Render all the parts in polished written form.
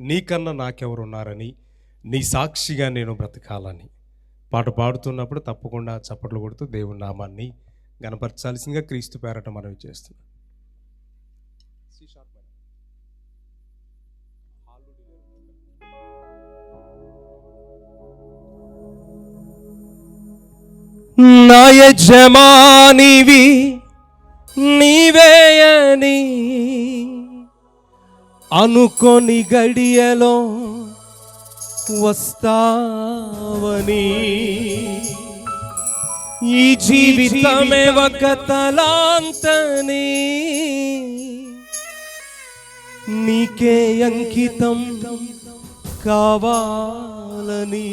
నీకన్నా నాకెవరున్నారని, నీ సాక్షిగా నేను బ్రతకాలని పాట పాడుతున్నప్పుడు తప్పకుండా చప్పట్లు కొడుతూ దేవుని నామాన్ని గణపరచాల్సిందిగా క్రీస్తు పేరట మనవి చేస్తున్నాను. నా యజమానివి నీవేయని అనుకొని గడియలో వస్తావని, ఈ జీవితమే ఒక తలాంతని నీకే అంకితం కావాలని,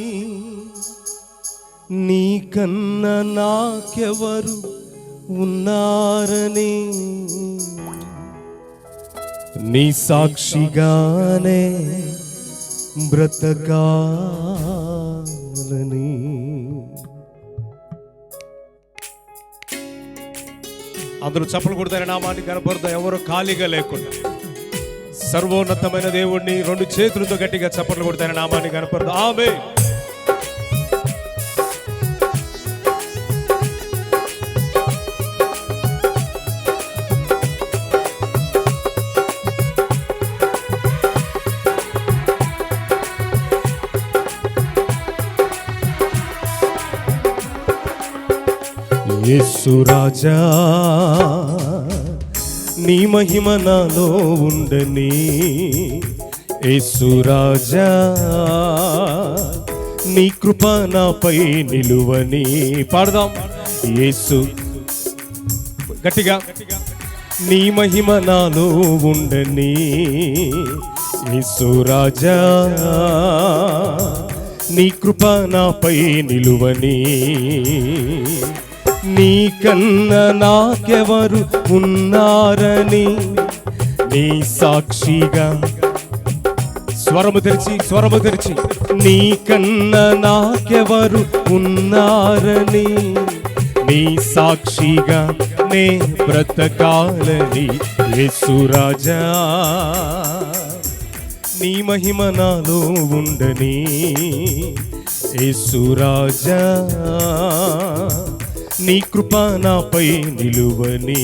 నీకన్నా నాకెవరు ఉన్నారని, నీ సాక్షిగానే బ్రతకాలని. అందరూ చప్పలు కొడతారు, నామాన్ని కనపడతా. ఎవరు ఖాళీగా లేకుండా సర్వోన్నతమైన దేవుణ్ణి రెండు చేతులతో గట్టిగా చప్పట్లు కొడతారు, నామాన్ని కనపడతా. ఆమేన్. యేసు రాజా నీ మహిమ నాలో ఉండని, యేసు రాజా నీ కృప నాపై నిలువని. పాడదాం. యేసు గట్టిగా. నీ మహిమ నాలో ఉండని, యేసు రాజా నీ కృప నాపై నిలువని, నీకన్నా నాకెవరు ఉన్నారని, నీ సాక్షిగా స్వరము తెరిచి నీకన్నా నాకెవరు ఉన్నారని, నీ సాక్షిగా నే బ్రతకాలని. యేసు రాజా నీ మహిమ నాలో ఉండని, యేసు రాజా నీ కృప నాపై నిలువని.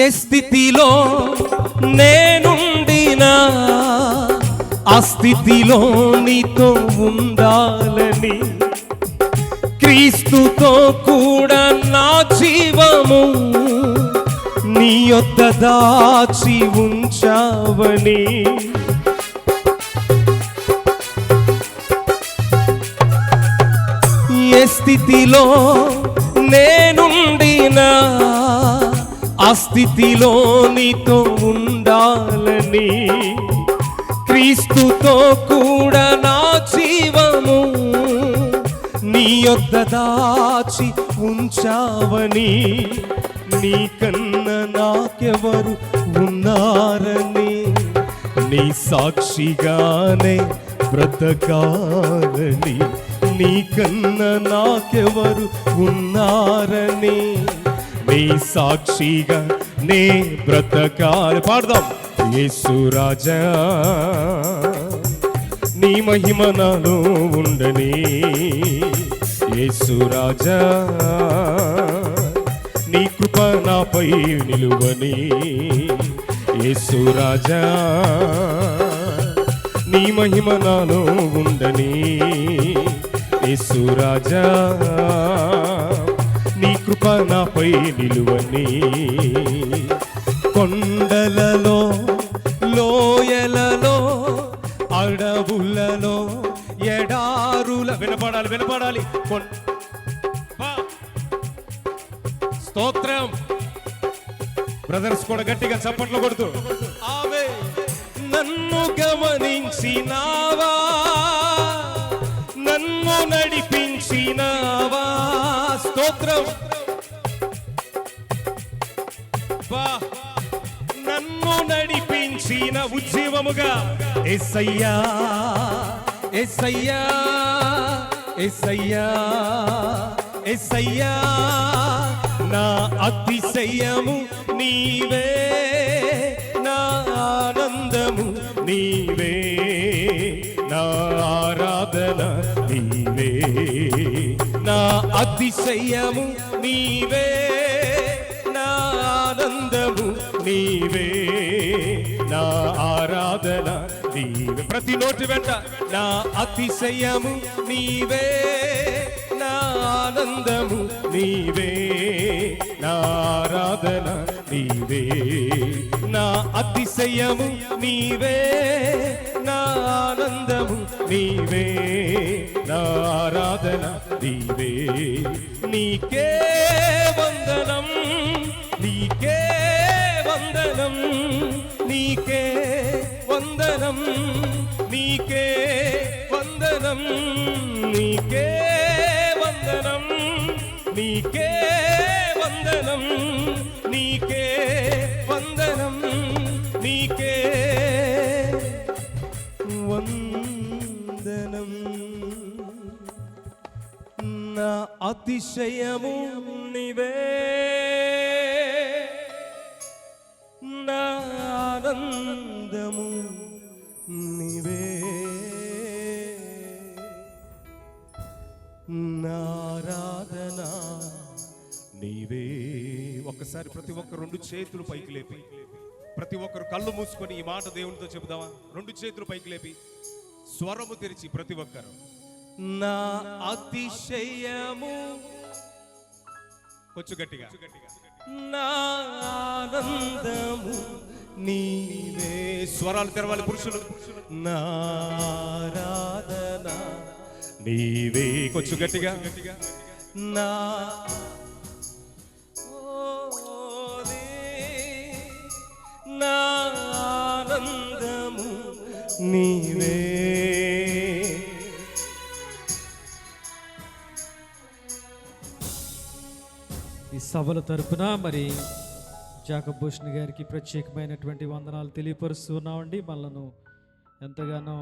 ఏ స్థితిలో నేనుండినా ఆ స్థితిలో నీతో ఉండాలని, క్రీస్తుతో కూడా నా జీవము నీ యొద్ద దాచి ఉంచావని, ఏ స్థితిలో నేనుండినా ఆ స్థితిలో నీతో ఉండాలని, క్రీస్తుతో కూడా నా జీవము నీ యొద్ద దాచి ఉంచావని, నీకన్నా నాకెవరు ఉన్నారని, నీ సాక్షిగానే బ్రతకాలని, నీకన్నా నాకెవరు ఉన్నారని, నీ సాక్షిగా నే బ్రతకాలి. పాడదాం. యేసు రాజా నీ మహిమ నాలో ఉండని, యేసు రాజా నీ కృప నాపై నిలువని, యేసు రాజా నీ మహిమ నాలో ఉండని, యేసు రాజా నీ కృప నాపై నిలువని. కొండలలో లోయలలో అడవులలో ఎడారుల వినపడాలి. స్తోత్రం. బ్రదర్స్ కూడా గట్టిగా చప్పట్లు కొడుతూ ఆమె. నన్ను గమని కరుణించినావా, నన్ను నడిపించినావా. స్తోత్రం. నన్ను నడిపించిన ఉజ్జీవముగా యేసయ్యా, యేసయ్యా, యేసయ్యా, యేసయ్యా, నా అతిశయము నీవే, నా ఆనందము నీవే, నా ఆరాధన నీవే, నా అతిశయము నీవే, నా ఆనందము నీవే, నా ఆరాధన నీవే. ప్రతి నోటి వెంట నా అతిశయము నీవే, నా ఆనందము నీవే, నా ఆరాధన నీవే, నా అతిశయము నీవే, నా ఆనందము నీవే, నా ఆరాధన నీవే. నీకే వందనం, నీకే వందనం, నీకే వందనం, నీకే వందనం, నీకే వందనం, నీకే వందనం, నీకే వందనం, నీకే వందనం. నా అతిశయము నీవే, నా ఆనందము నీవే, నా ఆరాధన నీవే. ఒక్కసారి ప్రతి ఒక్క రెండు చేతులు పైకి లేపి, ప్రతి ఒక్కరు కళ్ళు మూసుకొని ఈ మాట దేవునితో చెబుదామా? రెండు చేతులు పైకి లేపి స్వరము తెరిచి ప్రతి ఒక్కరు, నా అతిశయము, కొంచెం గట్టిగా, నా ఆనందము నీవే. స్వరాలు తెరవాలి పురుషులు. నా ఆరాధన నీవే. కొంచెం గట్టిగా, నా నా ఆనందము నీవే. ఈ సభల తరపున మరి జాకబ్ భూషణ్ గారికి ప్రత్యేకమైనటువంటి వందనాలు తెలియపరుస్తున్నామండి. మనలను ఎంతగానో